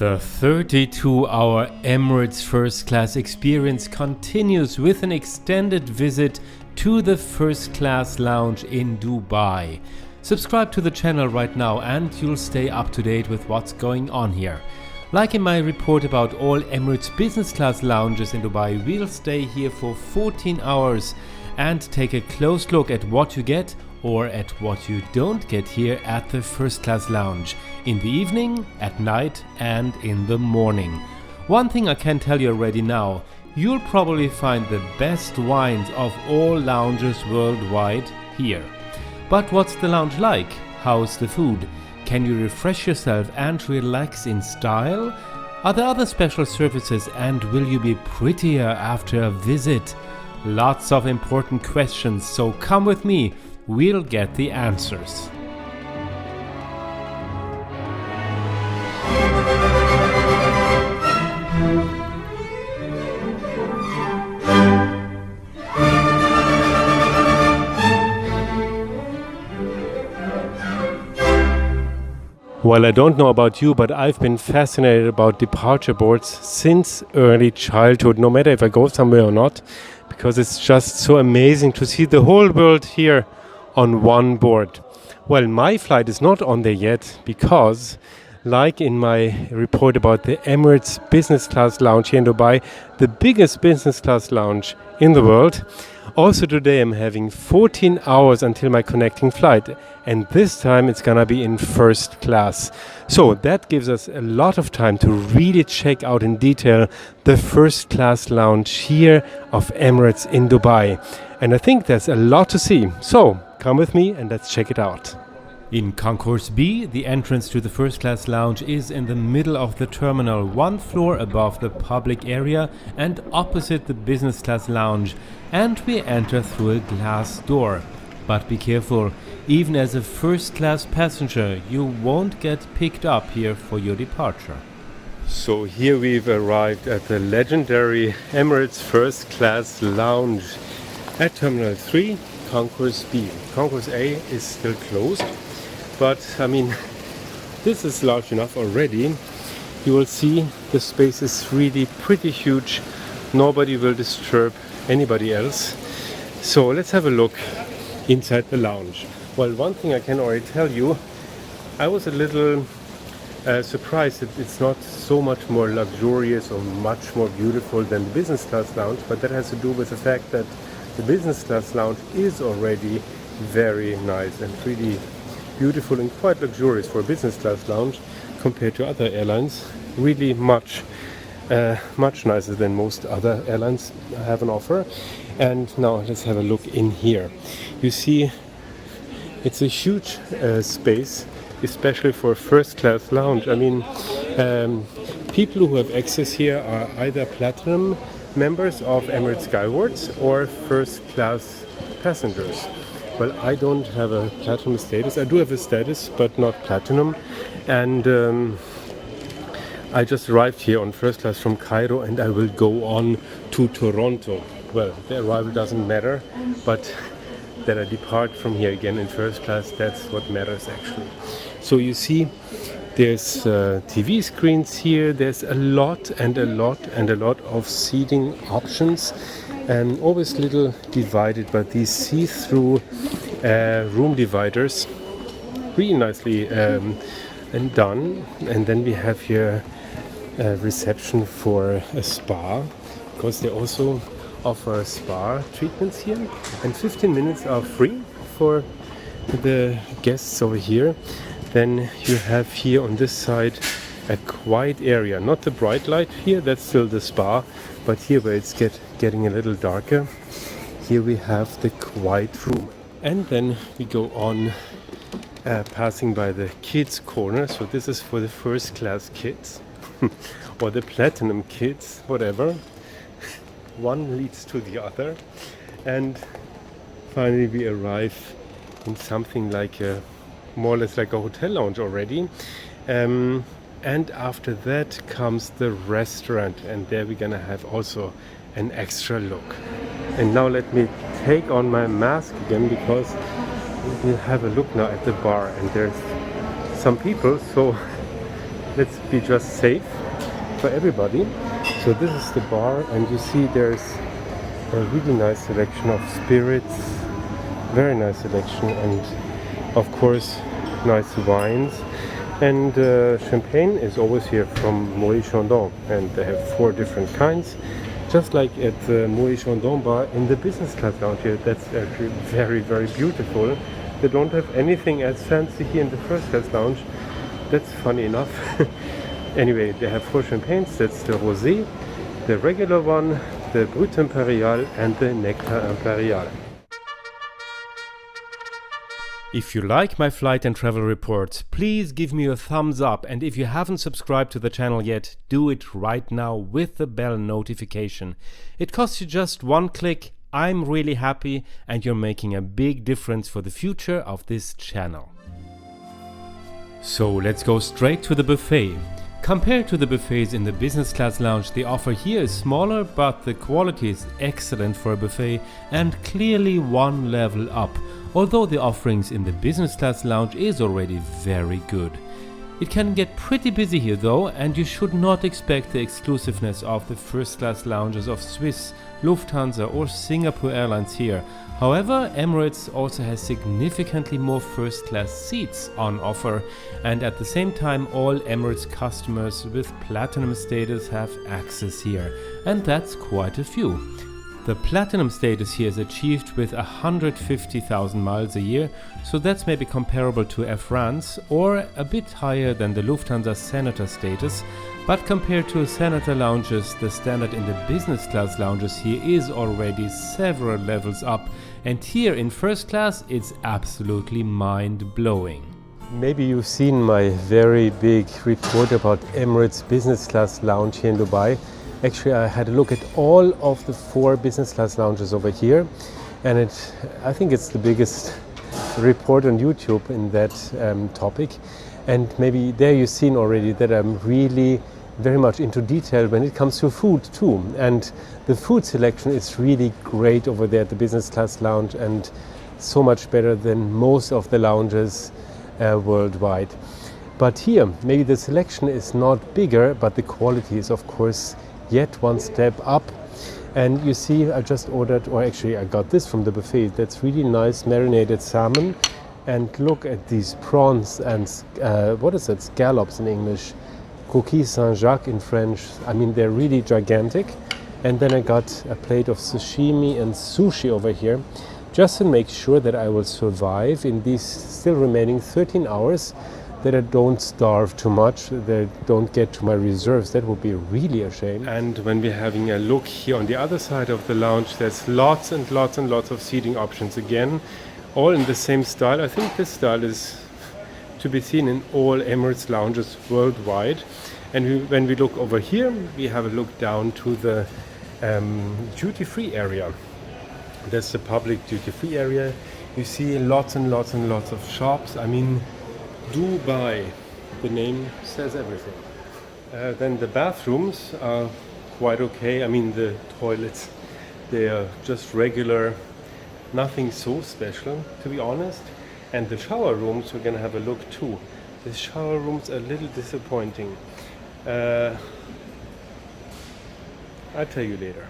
The 32-hour Emirates First Class experience continues with an extended visit to the First Class Lounge in Dubai. Subscribe to the channel right now and you'll stay up to date with what's going on here. Like in my report about all Emirates Business Class Lounges in Dubai, we'll stay here for 14 hours and take a close look at what you get or at what you don't get here at the First Class Lounge, in the evening, at night and in the morning. One thing I can tell you already now, you'll probably find the best wines of all lounges worldwide here. But what's the lounge like? How's the food? Can you refresh yourself and relax in style? Are there other special services and will you be prettier after a visit? Lots of important questions, so come with me. We'll get the answers. Well, I don't know about you, but I've been fascinated about departure boards since early childhood, no matter if I go somewhere or not, because it's just so amazing to see the whole world here on one board. Well, my flight is not on there yet because, like in my report about the Emirates Business Class Lounge here in Dubai, the biggest business class lounge in the world, also today I'm having 14 hours until my connecting flight, and this time it's gonna be in first class. So that gives us a lot of time to really check out in detail the first class lounge here of Emirates in Dubai. And I think there's a lot to see. So come with me and let's check it out. In Concourse B, the entrance to the First Class Lounge is in the middle of the terminal, one floor above the public area and opposite the Business Class Lounge, and we enter through a glass door. But be careful, even as a first class passenger, you won't get picked up here for your departure. So here we've arrived at the legendary Emirates First Class Lounge at Terminal 3, Concourse B. Concourse A is still closed. But I mean, this is large enough already. You will see the space is really pretty huge. Nobody will disturb anybody else. So let's have a look inside the lounge. Well, one thing I can already tell you, I was a little surprised that it's not so much more luxurious or much more beautiful than the business class lounge, but that has to do with the fact that the business class lounge is already very nice and really beautiful and quite luxurious for a business class lounge compared to other airlines. Really much nicer than most other airlines have an offer. And now let's have a look in here. You see, it's a huge space, especially for a first class lounge. I mean, people who have access here are either platinum members of Emirates Skywards or first class passengers. Well, I don't have a platinum status. I do have a status, but not platinum. And I just arrived here on first class from Cairo, and I will go on to Toronto. Well, the arrival doesn't matter, but that I depart from here again in first class, that's what matters actually. So you see, there's TV screens here. There's a lot of seating options. And always little divided by these see-through room dividers, really nicely and done. And then we have here a reception for a spa, because they also offer spa treatments here, and 15 minutes are free for the guests over here. Then you have here on this side a quiet area, not the bright light here, that's still the spa, but here where it's getting a little darker, here we have the quiet room. And then we go on passing by the kids corner. So this is for the first class kids or the platinum kids, whatever. One leads to the other. And finally we arrive in something like a more or less like a hotel lounge already. And after that comes the restaurant, and there we're gonna have also an extra look. And now let me take on my mask again, because we'll have a look now at the bar, and there's some people, so let's be just safe for everybody. So this is the bar, and you see there's a really nice selection of spirits, very nice selection, and of course nice wines. And champagne is always here from Moët Chandon, and they have 4 different kinds, just like at the Moët Chandon bar in the business class lounge here. That's actually very, very beautiful. They don't have anything as fancy here in the first class lounge. That's funny enough. Anyway, they have 4 champagnes. That's the Rosé, the regular one, the Brut Impérial, and the Nectar Impérial. If you like my flight and travel reports, please give me a thumbs up, and if you haven't subscribed to the channel yet, do it right now with the bell notification. It costs you just 1 click. I'm really happy, and you're making a big difference for the future of this channel. So let's go straight to the buffet. Compared to the buffets in the business class lounge, the offer here is smaller, but the quality is excellent for a buffet and clearly one level up, although the offerings in the business class lounge is already very good. It can get pretty busy here though, and you should not expect the exclusiveness of the first class lounges of Swiss, Lufthansa or Singapore Airlines here. However, Emirates also has significantly more first class seats on offer, and at the same time all Emirates customers with platinum status have access here, and that's quite a few. The platinum status here is achieved with 150,000 miles a year, so that's maybe comparable to Air France or a bit higher than the Lufthansa Senator status, but compared to Senator lounges, the standard in the business class lounges here is already several levels up, and here in first class it's absolutely mind-blowing. Maybe you've seen my very big report about Emirates Business Class Lounge here in Dubai. Actually, I had a look at all of the 4 business class lounges over here, and I think it's the biggest report on YouTube in that topic. And maybe there you've seen already that I'm really very much into detail when it comes to food too. And the food selection is really great over there at the business class lounge, and so much better than most of the lounges worldwide. But here, maybe the selection is not bigger, but the quality is of course yet one step up. And you see, I just ordered, or actually I got this from the buffet. That's really nice marinated salmon. And look at these prawns and what is that, scallops in English, coquille Saint-Jacques in French. I mean, they're really gigantic. And then I got a plate of sashimi and sushi over here, just to make sure that I will survive in these still remaining 13 hours, that I don't starve too much, that I don't get to my reserves. That would be really a shame. And when we're having a look here on the other side of the lounge, there's lots and lots and lots of seating options again, all in the same style. I think this style is to be seen in all Emirates lounges worldwide. And when we look over here, we have a look down to the duty-free area. That's the public duty-free area. You see lots and lots and lots of shops. I mean, Dubai, the name says everything. Then the bathrooms are quite okay. I mean, the toilets, they are just regular, nothing so special, to be honest. And the shower rooms, we're gonna have a look too. The shower rooms are a little disappointing. I'll tell you later.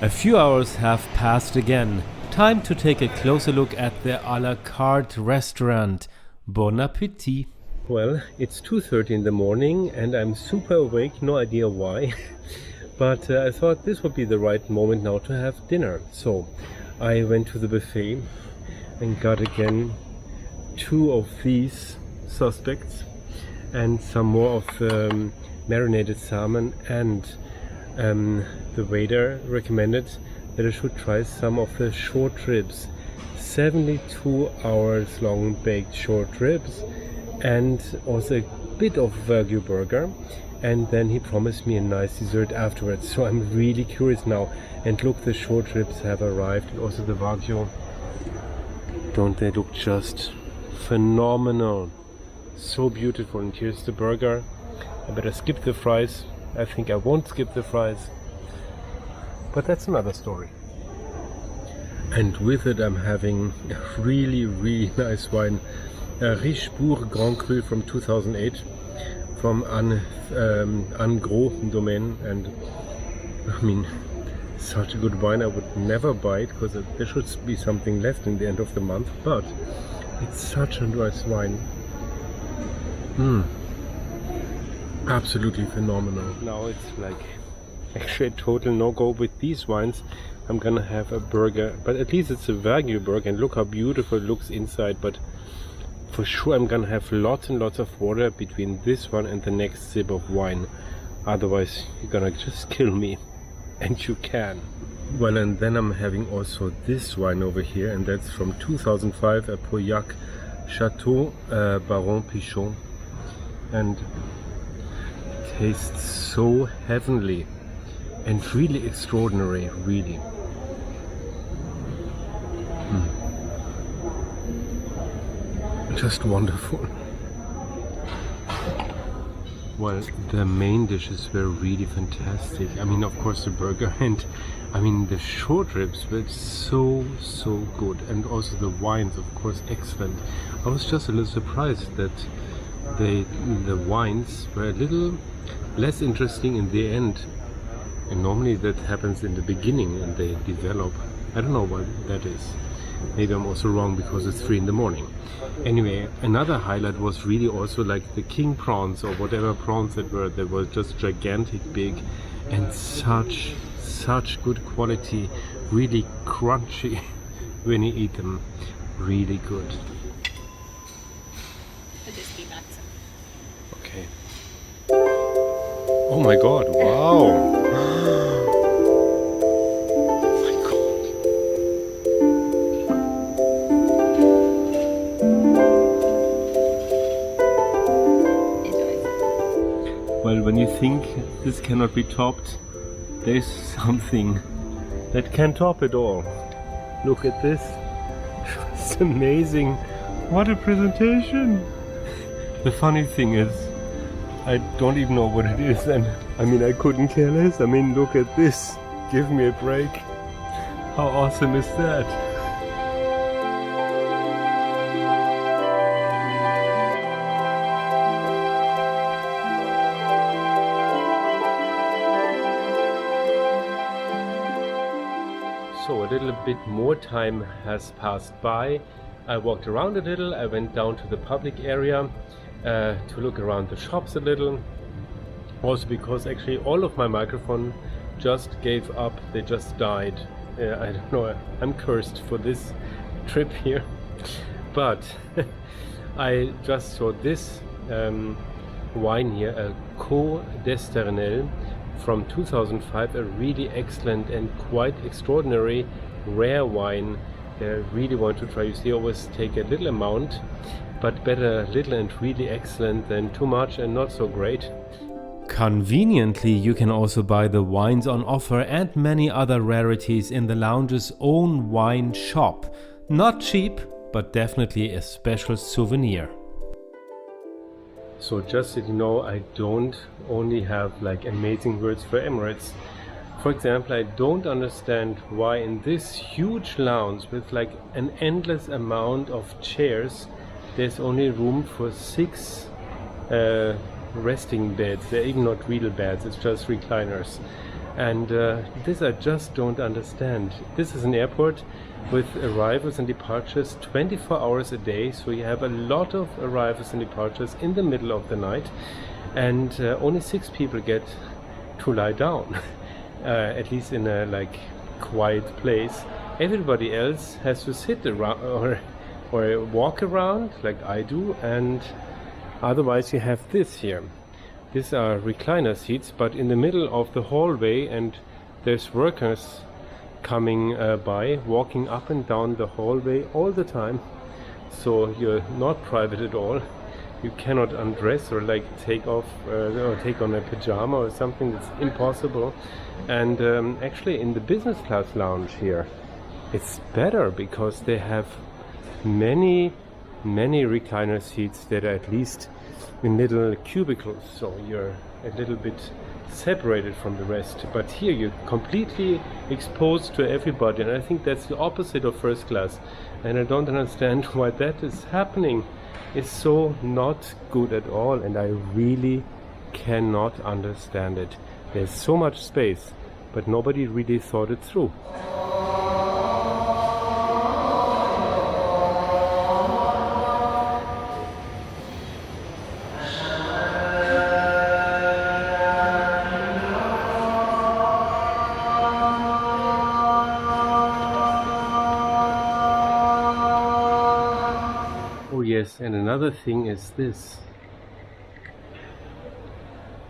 A few hours have passed again. Time to take a closer look at the a la carte restaurant. Bon appétit! Well, it's 2:30 in the morning and I'm super awake, no idea why. But I thought this would be the right moment now to have dinner. So I went to the buffet and got again 2 of these suspects and some more of the marinated salmon, and the waiter recommended that I should try some of the short ribs. 72 hours long baked short ribs, and also a bit of Wagyu burger, and then he promised me a nice dessert afterwards. So I'm really curious now. And look, the short ribs have arrived, and also the Wagyu. Don't they look just phenomenal? So beautiful. And here's the burger. I better skip the fries. I think I won't skip the fries, but that's another story. And with it I'm having a really, really nice wine, a Richebourg Grand Cru from 2008. from Angro Domaine, and I mean, such a good wine. I would never buy it because there should be something left in the end of the month, but it's such a nice wine. Absolutely phenomenal. Now it's like actually a total no-go with these wines. I'm gonna have a burger, but at least it's a Wagyu burger, and look how beautiful it looks inside. But for sure I'm gonna have lots and lots of water between this one and the next sip of wine. Otherwise you're gonna just kill me. And you can. Well, and then I'm having also this wine over here, and that's from 2005, a Pauillac Chateau Baron Pichon, and it tastes so heavenly and really extraordinary, really. Just wonderful. Well, the main dishes were really fantastic. I mean, of course, the burger, and I mean, the short ribs were so good, and also the wines, of course, excellent. I was just a little surprised that the wines were a little less interesting in the end. And normally that happens in the beginning and they develop. I don't know what that is. Maybe I'm also wrong because it's 3 in the morning. Anyway, another highlight was really also like the king prawns, or whatever prawns that were. They were just gigantic big and such good quality, really crunchy when you eat them. Really good. Okay. Oh my god, wow. Well, when you think this cannot be topped, there's something that can top it all. Look at this. It's amazing. What a presentation. The funny thing is, I don't even know what it is, and I mean, I couldn't care less. I mean, look at this. Give me a break. How awesome is that? So a little bit more time has passed by. I walked around a little. I went down to the public area to look around the shops a little. Also because actually all of my microphone just gave up. They just died. I don't know. I'm cursed for this trip here. But I just saw this wine here, a Côte d'Esternel from 2005, a really excellent and quite extraordinary rare wine that I really want to try. You see, I always take a little amount, but better little and really excellent than too much and not so great. Conveniently, you can also buy the wines on offer and many other rarities in the lounge's own wine shop. Not cheap, but definitely a special souvenir. So just so you know, I don't only have like amazing words for Emirates. For example, I don't understand why in this huge lounge with like an endless amount of chairs, there's only room for 6 resting beds. They're even not real beds, it's just recliners. And this I just don't understand. This is an airport with arrivals and departures 24 hours a day, so you have a lot of arrivals and departures in the middle of the night, and only 6 people get to lie down, at least in a like quiet place. Everybody else has to sit around or walk around like I do, and otherwise you have this here. These are recliner seats, but in the middle of the hallway, and there's workers coming by, walking up and down the hallway all the time. So you're not private at all. You cannot undress or like take off or take on a pajama or something. It's impossible. And actually in the business class lounge here, it's better because they have many recliner seats that are at least in little cubicles, so you're a little bit separated from the rest. But here you're completely exposed to everybody, and I think that's the opposite of first class, and I don't understand why that is happening. is so not good at all, and I really cannot understand it. There's so much space, but nobody really thought it through. Oh yes, and another thing is this.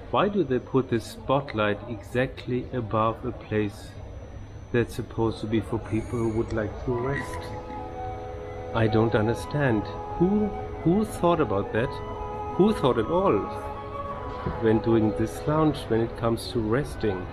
Why do they put this spotlight exactly above a place that's supposed to be for people who would like to rest? I don't understand. Who thought about that? Who thought at all when doing this lounge when it comes to resting?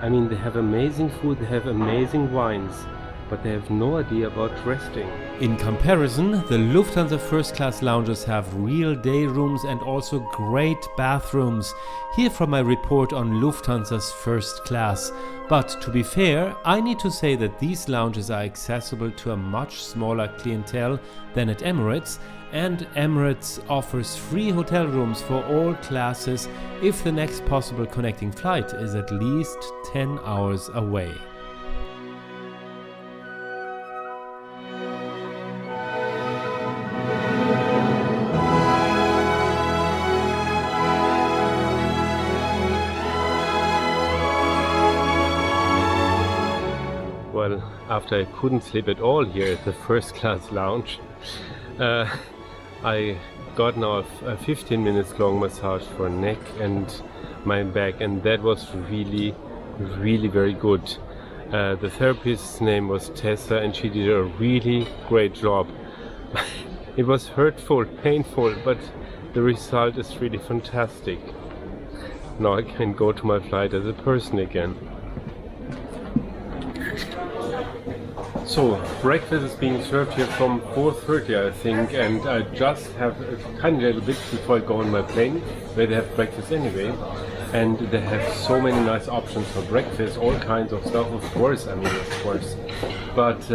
I mean, they have amazing food, they have amazing wines, but they have no idea about resting. In comparison, the Lufthansa First Class Lounges have real day rooms and also great bathrooms. Here from my report on Lufthansa's First Class. But to be fair, I need to say that these lounges are accessible to a much smaller clientele than at Emirates, and Emirates offers free hotel rooms for all classes if the next possible connecting flight is at least 10 hours away. Well, after I couldn't sleep at all here at the First Class Lounge, I got now a 15 minutes long massage for neck and my back, and that was really very good. The therapist's name was Tessa, and she did a really great job. It was hurtful, painful, but the result is really fantastic. Now I can go to my flight as a person again. So, breakfast is being served here from 4:30, I think, and I just have a tiny little bit before I go on my plane, where they have breakfast anyway. And they have so many nice options for breakfast, all kinds of stuff, of course. But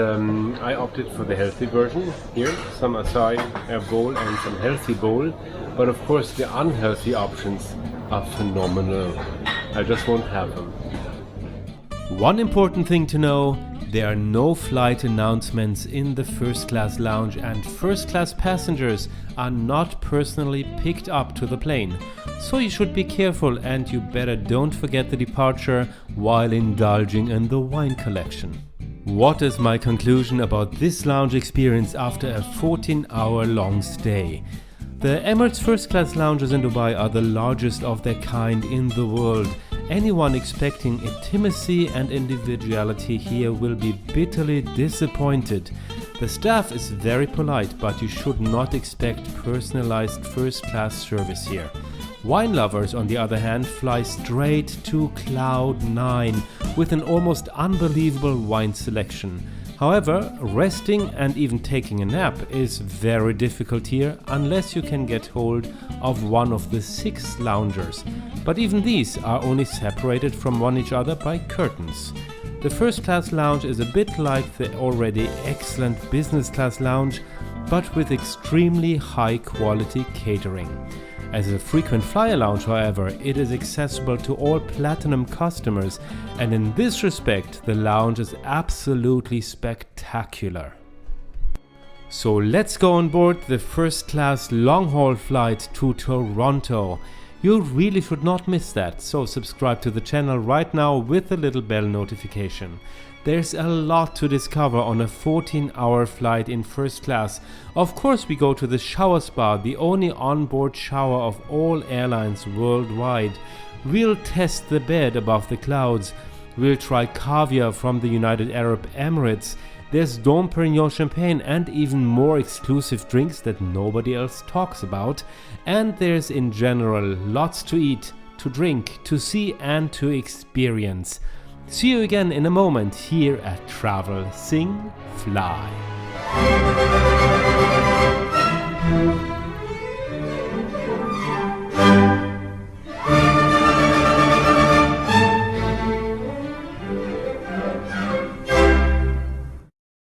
I opted for the healthy version here, some acai bowl and some healthy bowl. But of course, the unhealthy options are phenomenal. I just won't have them. One important thing to know: there are no flight announcements in the First Class Lounge, and first class passengers are not personally picked up to the plane. So you should be careful, and you better don't forget the departure while indulging in the wine collection. What is my conclusion about this lounge experience after a 14-hour long stay? The Emirates First Class Lounges in Dubai are the largest of their kind in the world. Anyone expecting intimacy and individuality here will be bitterly disappointed. The staff is very polite, but you should not expect personalized first-class service here. Wine lovers, on the other hand, fly straight to Cloud 9 with an almost unbelievable wine selection. However, resting and even taking a nap is very difficult here unless you can get hold of one of the 6 loungers. But even these are only separated from one another by curtains. The First Class Lounge is a bit like the already excellent Business Class Lounge, but with extremely high quality catering. As a frequent flyer lounge, however, it is accessible to all platinum customers, and in this respect, the lounge is absolutely spectacular. So let's go on board the first class long-haul flight to Toronto. You really should not miss that, so subscribe to the channel right now with the little bell notification. There's a lot to discover on a 14-hour flight in first class. Of course, we go to the shower spa, the only onboard shower of all airlines worldwide. We'll test the bed above the clouds. We'll try caviar from the United Arab Emirates. There's Dom Perignon champagne and even more exclusive drinks that nobody else talks about. And there's in general lots to eat, to drink, to see and to experience. See you again in a moment here at Travel, Sing, Fly.